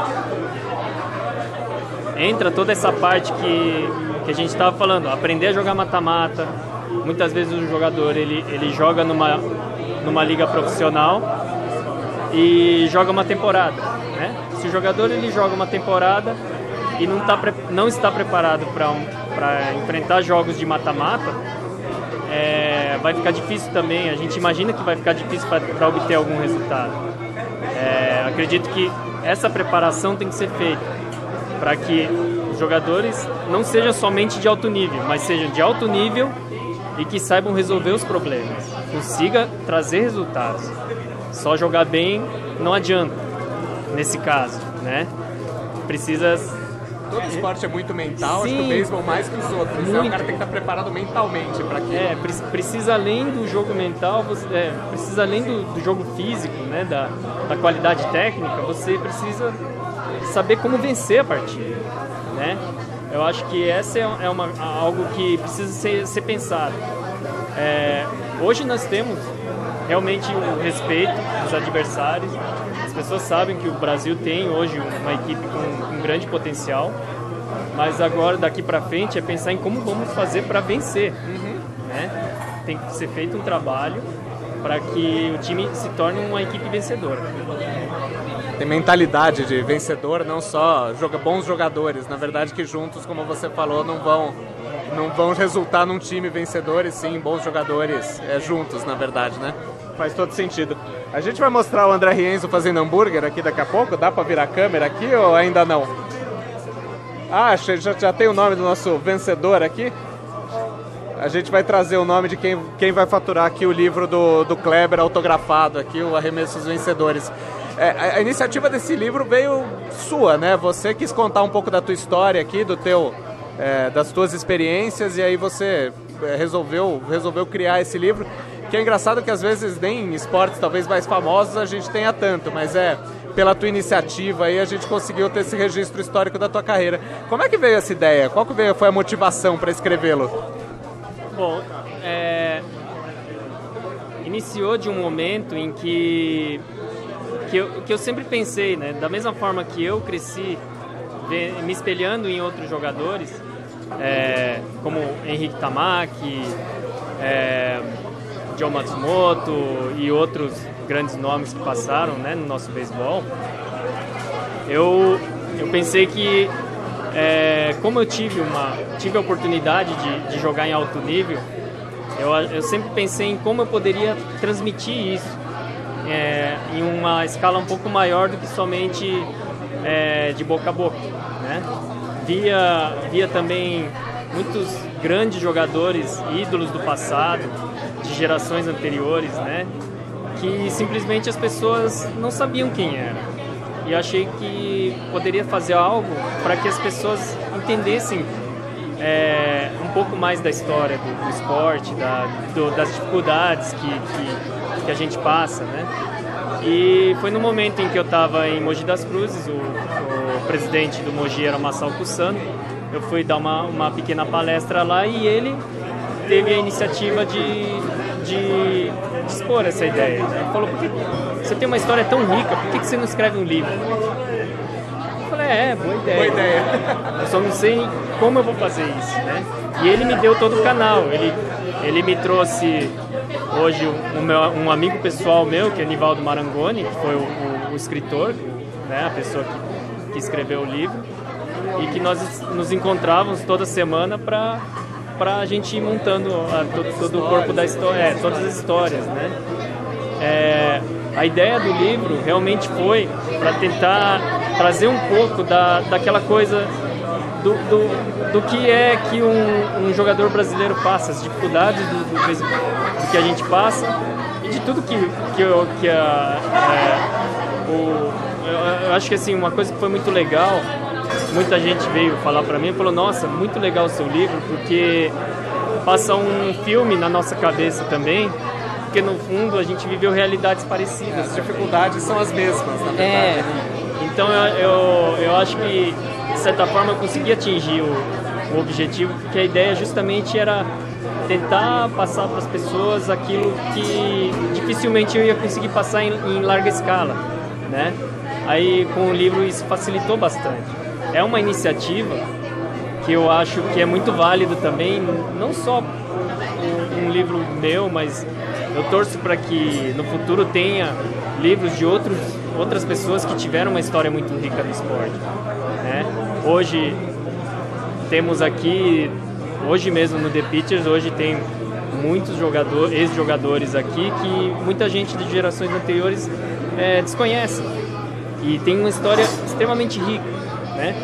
B: Entra toda essa parte que a gente estava falando, aprender a jogar mata-mata. Muitas vezes o jogador ele joga numa liga profissional e joga uma temporada, né? Se o jogador ele joga uma temporada e não está preparado para enfrentar jogos de mata-mata, vai ficar difícil também. A gente imagina que vai ficar difícil para obter algum resultado. Acredito que essa preparação tem que ser feita para que os jogadores não sejam somente de alto nível, mas sejam de alto nível e que saibam resolver os problemas, consiga trazer resultados. Só jogar bem não adianta, nesse caso, né? Precisa...
A: Todo esporte é muito mental,
B: Sim,
A: acho que o beisebol mais que os outros. Né? O cara tem que estar preparado mentalmente para aquilo.
B: Precisa além do jogo mental, precisa além do jogo físico, né? Da qualidade técnica, você precisa saber como vencer a partida, né? Eu acho que essa é algo que precisa ser pensado. Hoje nós temos realmente o respeito dos adversários. As pessoas sabem que o Brasil tem hoje uma equipe com um grande potencial, mas agora daqui para frente é pensar em como vamos fazer para vencer. Né? Tem que ser feito um trabalho para que o time se torne uma equipe vencedora.
A: Tem mentalidade de vencedor, não só bons jogadores. Na verdade que juntos, como você falou, não vão resultar num time vencedor, e sim bons jogadores juntos, na verdade, né? Faz todo sentido. A gente vai mostrar o André Rienzo fazendo hambúrguer aqui daqui a pouco. Dá para virar a câmera aqui ou ainda não? Ah, já tem o nome do nosso vencedor aqui. A gente vai trazer o nome de quem vai faturar aqui o livro do Kleber autografado aqui, o Arremessos Vencedores. A iniciativa desse livro veio sua, né? Você quis contar um pouco da tua história aqui, das tuas experiências, e aí você resolveu criar esse livro, que é engraçado que às vezes nem em esportes talvez mais famosos a gente tenha tanto, mas pela tua iniciativa aí a gente conseguiu ter esse registro histórico da tua carreira. Como é que veio essa ideia? Qual que foi a motivação para escrevê-lo?
B: Bom, iniciou de um momento em que eu sempre pensei, né? Da mesma forma que eu cresci me espelhando em outros jogadores, como Henrique Tamaki, Joe Matsumoto e outros grandes nomes que passaram, né, no nosso beisebol, eu pensei que como eu tive a oportunidade de jogar em alto nível, eu sempre pensei em como eu poderia transmitir isso em uma escala um pouco maior do que somente de boca a boca, né? Via também muitos grandes jogadores, ídolos do passado, de gerações anteriores, né? Que simplesmente as pessoas não sabiam quem era. E eu achei que poderia fazer algo para que as pessoas entendessem um pouco mais da história do esporte, das dificuldades que a gente passa, né? E foi no momento em que eu estava em Mogi das Cruzes, o presidente do Mogi era o Masao Kusano, eu fui dar uma pequena palestra lá e ele teve a iniciativa de expor essa ideia. Né? Ele falou, por que você tem uma história tão rica, por que você não escreve um livro? Eu falei, boa ideia.
A: Boa ideia.
B: Eu só não sei como eu vou fazer isso, né? E ele me deu todo o canal, ele me trouxe hoje um amigo pessoal meu, que é Nivaldo Marangoni, que foi o escritor, né? A pessoa que escreveu o livro, e que nós nos encontrávamos toda semana para a gente ir montando todo o corpo da história, todas as histórias, né? A ideia do livro realmente foi para tentar trazer um pouco daquela coisa do que é que um jogador brasileiro passa, as dificuldades do que a gente passa e de tudo eu acho que assim, uma coisa que foi muito legal, muita gente veio falar para mim e falou, nossa, muito legal o seu livro, porque passa um filme na nossa cabeça também, porque no fundo a gente viveu realidades parecidas.
A: As dificuldades são as mesmas, na verdade.
B: Então eu acho que de certa forma eu consegui atingir o objetivo, porque a ideia justamente era tentar passar para as pessoas aquilo que dificilmente eu ia conseguir passar em larga escala, né? Aí com o livro isso facilitou bastante. É uma iniciativa que eu acho que é muito válido também, não só um livro meu, mas eu torço para que no futuro tenha livros de outras pessoas que tiveram uma história muito rica no esporte, né? Hoje temos aqui, hoje mesmo no The Pitchers, hoje tem muitos ex-jogadores aqui que muita gente de gerações anteriores desconhece, e tem uma história extremamente rica, né?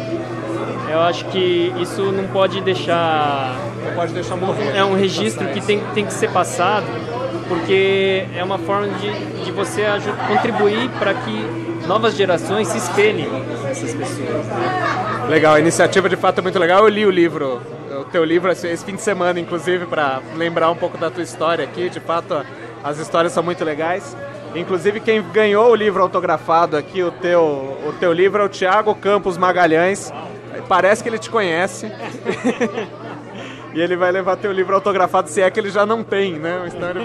B: Eu acho que isso não pode deixar...
A: Não pode deixar morrer.
B: É um registro que tem que ser passado, porque é uma forma de você contribuir para que novas gerações se espelhem nessas pessoas, né?
A: Legal, a iniciativa de fato é muito legal. Eu li o livro, o teu livro esse fim de semana, inclusive, para lembrar um pouco da tua história aqui. De fato, as histórias são muito legais. Inclusive, quem ganhou o livro autografado aqui, o teu livro, é o Thiago Campos Magalhães. Parece que ele te conhece. E ele vai levar teu livro autografado, se é que ele já não tem, né? Então ele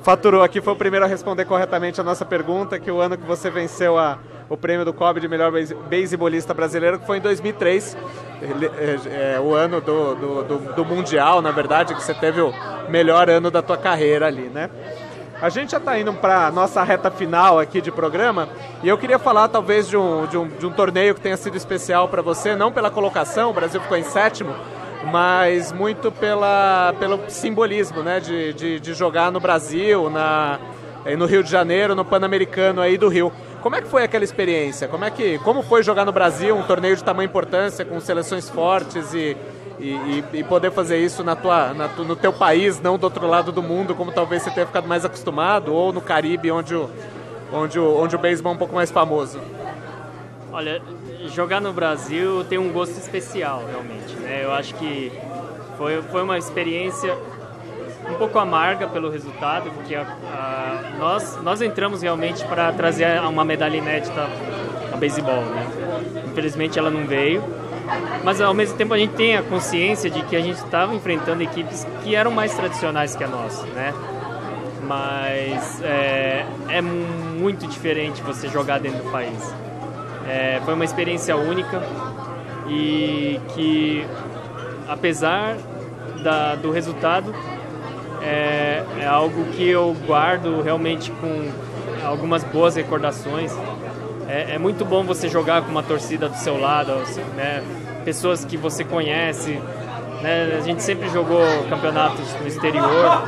A: faturou aqui, foi o primeiro a responder corretamente a nossa pergunta, que o ano que você venceu o prêmio do COB de melhor beisebolista brasileiro, que foi em 2003, o ano do Mundial, na verdade, que você teve o melhor ano da tua carreira ali, né? A gente já está indo para a nossa reta final aqui de programa, e eu queria falar talvez de um torneio que tenha sido especial para você, não pela colocação, o Brasil ficou em 7º, mas muito pelo simbolismo, né, de jogar no Brasil, no Rio de Janeiro, no Pan-Americano aí do Rio. Como é que foi aquela experiência? Como foi jogar no Brasil, um torneio de tamanha importância, com seleções fortes e poder fazer isso no teu país, não do outro lado do mundo, como talvez você tenha ficado mais acostumado, ou no Caribe, onde o beisebol é um pouco mais famoso?
B: Olha, jogar no Brasil tem um gosto especial, realmente, né? Eu acho que foi uma experiência um pouco amarga pelo resultado, porque nós entramos realmente para trazer uma medalha inédita a beisebol, né? Infelizmente ela não veio, mas ao mesmo tempo a gente tem a consciência de que a gente estava enfrentando equipes que eram mais tradicionais que a nossa, né? Mas é muito diferente você jogar dentro do país. Foi uma experiência única e que, apesar do resultado, é algo que eu guardo realmente com algumas boas recordações. É muito bom você jogar com uma torcida do seu lado, né? Pessoas que você conhece, né? A gente sempre jogou campeonatos no exterior,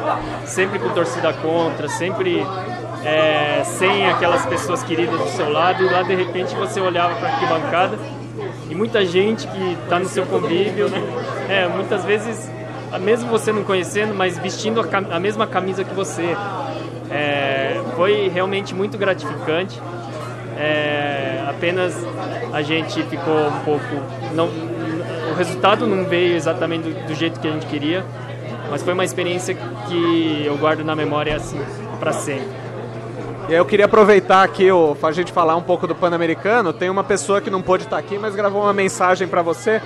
B: sempre com torcida contra, sempre sem aquelas pessoas queridas do seu lado, e lá de repente você olhava para a arquibancada e muita gente que está no seu convívio, né? Muitas vezes, mesmo você não conhecendo, mas vestindo a mesma camisa que você. Foi realmente muito gratificante. Apenas a gente ficou um pouco... o resultado não veio exatamente do jeito que a gente queria, mas foi uma experiência que eu guardo na memória assim para sempre.
A: E aí eu queria aproveitar aqui a gente falar um pouco do Pan-Americano. Tem uma pessoa que não pôde estar aqui, mas gravou uma mensagem para você.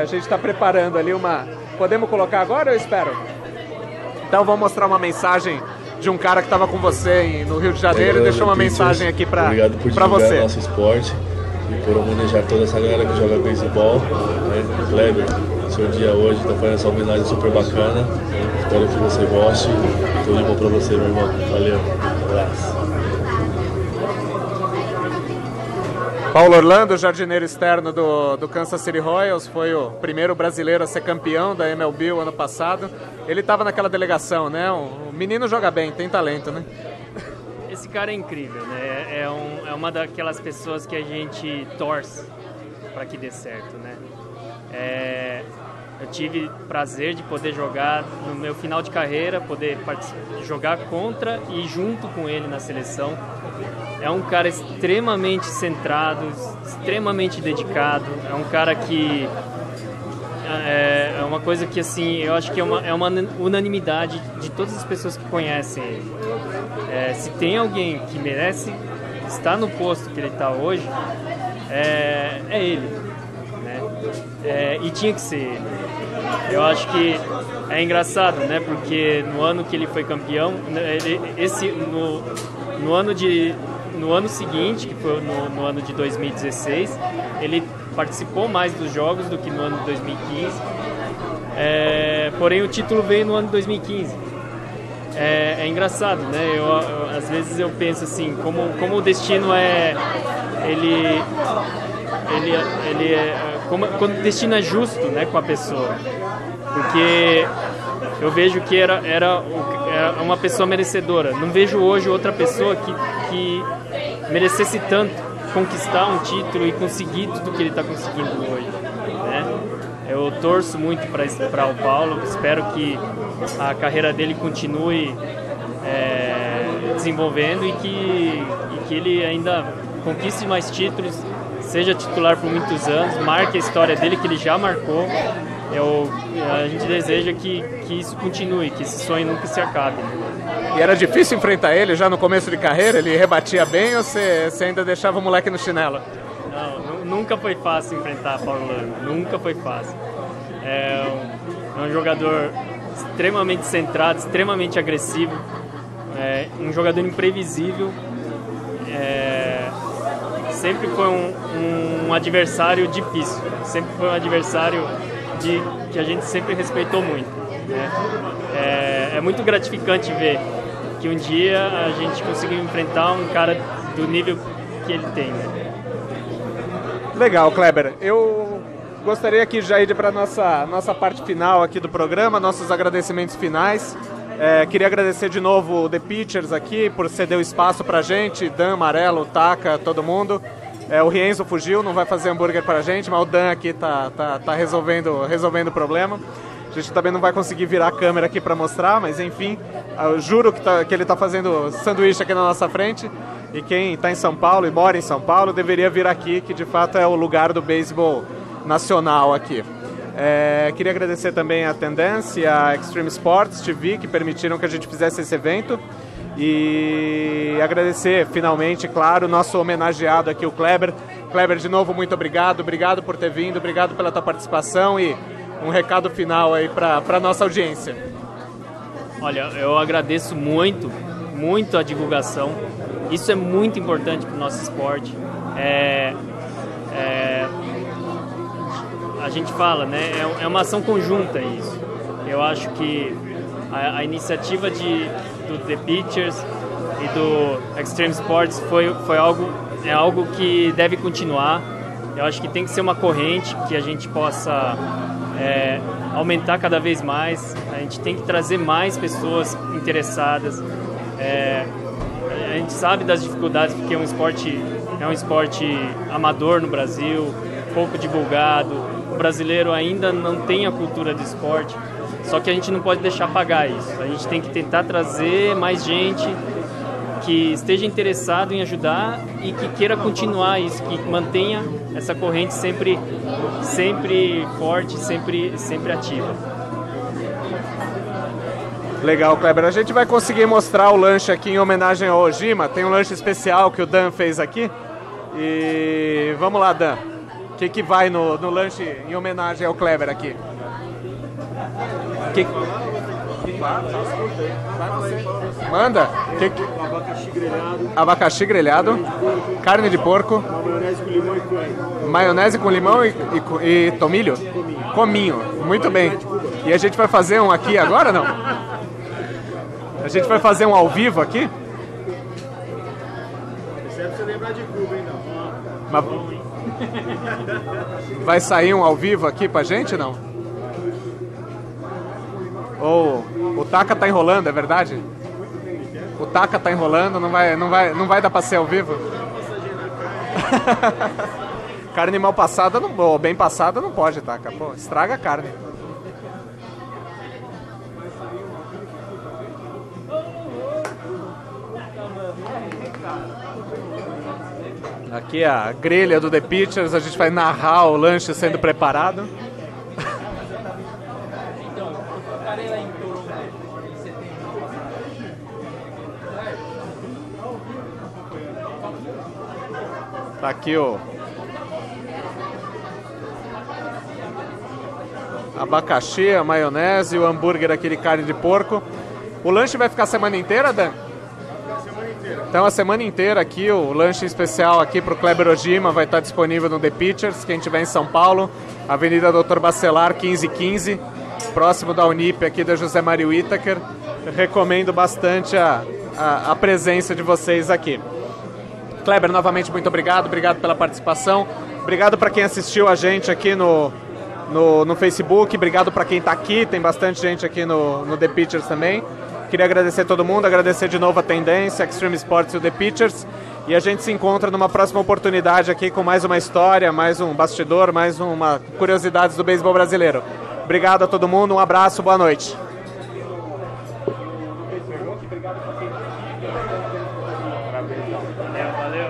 A: A gente está preparando ali uma... Podemos colocar agora ou eu espero? Então vamos mostrar uma mensagem de um cara que estava com você no Rio de Janeiro e deixou uma mensagem aqui para você.
F: Obrigado por divulgar nosso esporte e por homenagear toda essa galera que joga beisebol, né? Kleber, seu dia hoje está fazendo essa homenagem super bacana, né? Espero que você goste. Tudo de bom para você, meu irmão. Valeu. Um abraço.
A: Paulo Orlando, jardineiro externo do Kansas City Royals, foi o primeiro brasileiro a ser campeão da MLB o ano passado. Ele estava naquela delegação, né? O menino joga bem, tem talento, né?
B: Esse cara é incrível, né? É uma daquelas pessoas que a gente torce para que dê certo, né? Eu tive prazer de poder jogar no meu final de carreira, poder jogar contra e junto com ele na seleção. É um cara extremamente centrado, extremamente dedicado. É um cara que... É uma coisa que, assim, eu acho que é uma unanimidade de todas as pessoas que conhecem ele. Se tem alguém que merece estar no posto que ele está hoje, é ele, né? E tinha que ser ele. Eu acho que é engraçado, né? Porque no ano que ele foi campeão, no ano seguinte, que foi no ano de 2016, ele participou mais dos jogos do que no ano de 2015. Porém, o título veio no ano de 2015. É engraçado, né? Às vezes eu penso assim, como o destino quando o destino é justo, né, com a pessoa. Porque eu vejo que era uma pessoa merecedora. Não vejo hoje outra pessoa que merecesse tanto conquistar um título e conseguir tudo que ele está conseguindo hoje, né? Eu torço muito para o Paulo, espero que a carreira dele continue desenvolvendo e que ele ainda conquiste mais títulos, seja titular por muitos anos, marque a história dele que ele já marcou. A gente deseja que isso continue, que esse sonho nunca se acabe.
A: E era difícil enfrentar ele já no começo de carreira? Ele rebatia bem ou você ainda deixava o moleque no chinelo?
B: Não, nunca foi fácil enfrentar Paulo Landa, nunca foi fácil. É um jogador extremamente centrado, extremamente agressivo, um jogador imprevisível. Sempre foi um adversário difícil, sempre foi um adversário que a gente sempre respeitou muito, né? É muito gratificante ver que um dia a gente conseguiu enfrentar um cara do nível que ele tem, né?
A: Legal, Kleber. Eu gostaria aqui já ir para a nossa parte final aqui do programa, nossos agradecimentos finais. Queria agradecer de novo o The Pitchers aqui por ceder o espaço para a gente, Dan, Amarelo, Taka, todo mundo. O Rienzo fugiu, não vai fazer hambúrguer para a gente, mas o Dan aqui tá resolvendo o problema. A gente também não vai conseguir virar a câmera aqui para mostrar, mas enfim, eu juro que ele está fazendo sanduíche aqui na nossa frente. E quem está em São Paulo e mora em São Paulo deveria vir aqui, que de fato é o lugar do beisebol nacional aqui. Queria agradecer também a Tendance e a Extreme Sports TV, que permitiram que a gente fizesse esse evento. E agradecer finalmente, claro, o nosso homenageado aqui, o Kleber. Kleber, de novo, muito obrigado. Obrigado por ter vindo, obrigado pela tua participação e um recado final aí para a nossa audiência.
B: Olha, eu agradeço muito a divulgação. Isso é muito importante para o nosso esporte. A gente fala, né? É uma ação conjunta isso. Eu acho que a iniciativa do The Pitchers e do Extreme Sports é algo que deve continuar. Eu acho que tem que ser uma corrente que a gente possa aumentar cada vez mais. A gente tem que trazer mais pessoas interessadas. A gente sabe das dificuldades porque é um esporte amador no Brasil, pouco divulgado. O brasileiro ainda não tem a cultura do esporte, só que a gente não pode deixar apagar isso. A gente tem que tentar trazer mais gente que esteja interessado em ajudar e que queira continuar isso, que mantenha essa corrente sempre forte, sempre ativa.
A: Legal, Kleber. A gente vai conseguir mostrar o lanche aqui em homenagem ao Ojima. Tem um lanche especial que o Dan fez aqui. E vamos lá, Dan. O que vai no lanche em homenagem ao Kleber aqui? Manda. Abacaxi grelhado. Carne de porco. Maionese com limão e tomilho? Cominho. Muito bem. E a gente vai fazer um aqui agora, não? A gente vai fazer um ao vivo aqui?
G: Isso é pra você lembrar de Cuba, hein, não?
A: Mas vai sair um ao vivo aqui pra gente, não? Ou o Taka tá enrolando, é verdade? O Taka tá enrolando, não vai dar pra ser ao vivo? Carne mal passada, ou bem passada não pode, Taka. Pô, estraga a carne. Aqui a grelha do The Pitchers, a gente vai narrar o lanche sendo preparado. Tá aqui o abacaxi, a maionese e o hambúrguer aqui de carne de porco. O lanche vai ficar a semana inteira, Dan? Então a semana inteira aqui, o lanche especial aqui para o Kleber Ojima vai estar disponível no The Pitchers. Quem estiver em São Paulo, Avenida Dr. Bacelar 1515, próximo da Unip aqui da José Mário Whittaker. Eu recomendo bastante a presença de vocês aqui. Kleber, novamente muito obrigado pela participação. Obrigado para quem assistiu a gente aqui no Facebook, obrigado para quem está aqui, tem bastante gente aqui no The Pitchers também. Queria agradecer a todo mundo, agradecer de novo a Tendência, Extreme Sports e o The Pitchers. e a gente se encontra numa próxima oportunidade aqui com mais uma história, mais um bastidor, mais uma curiosidades do beisebol brasileiro. Obrigado a todo mundo, um abraço, boa noite.
B: Valeu.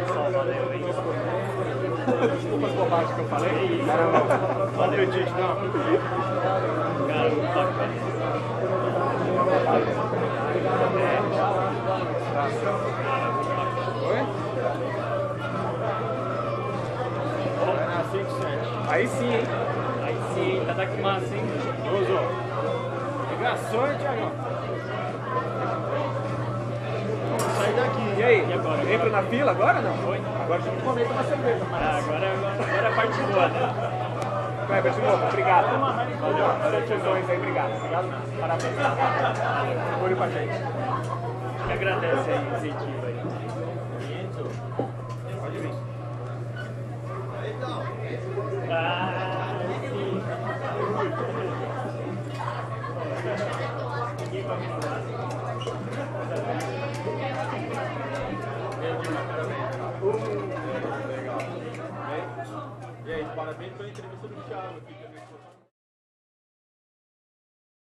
B: Pessoal, valeu aí.
A: Desculpa as bobagens que eu falei. Não acredite, não.
B: Cara, muito bacana.
A: Oi? Aí sim, hein?
B: Aí sim, tá daqui massa, hein?
G: Ligação, hein, Thiagão? Vamos sair daqui.
A: E aí?
B: E agora?
A: Entra na fila agora ou não?
B: Oi?
A: Agora a gente comenta uma cerveja.
B: Agora é a parte boa, né?
A: Kleber, de novo, obrigado. Valeu. Tesões aí, obrigado. Parabéns. Orgulho pra gente.
B: Que agradece aí o incentivo aí.
A: Pode vir.
B: Sim.
G: E aí, parabéns pela entrevista do Thiago aqui.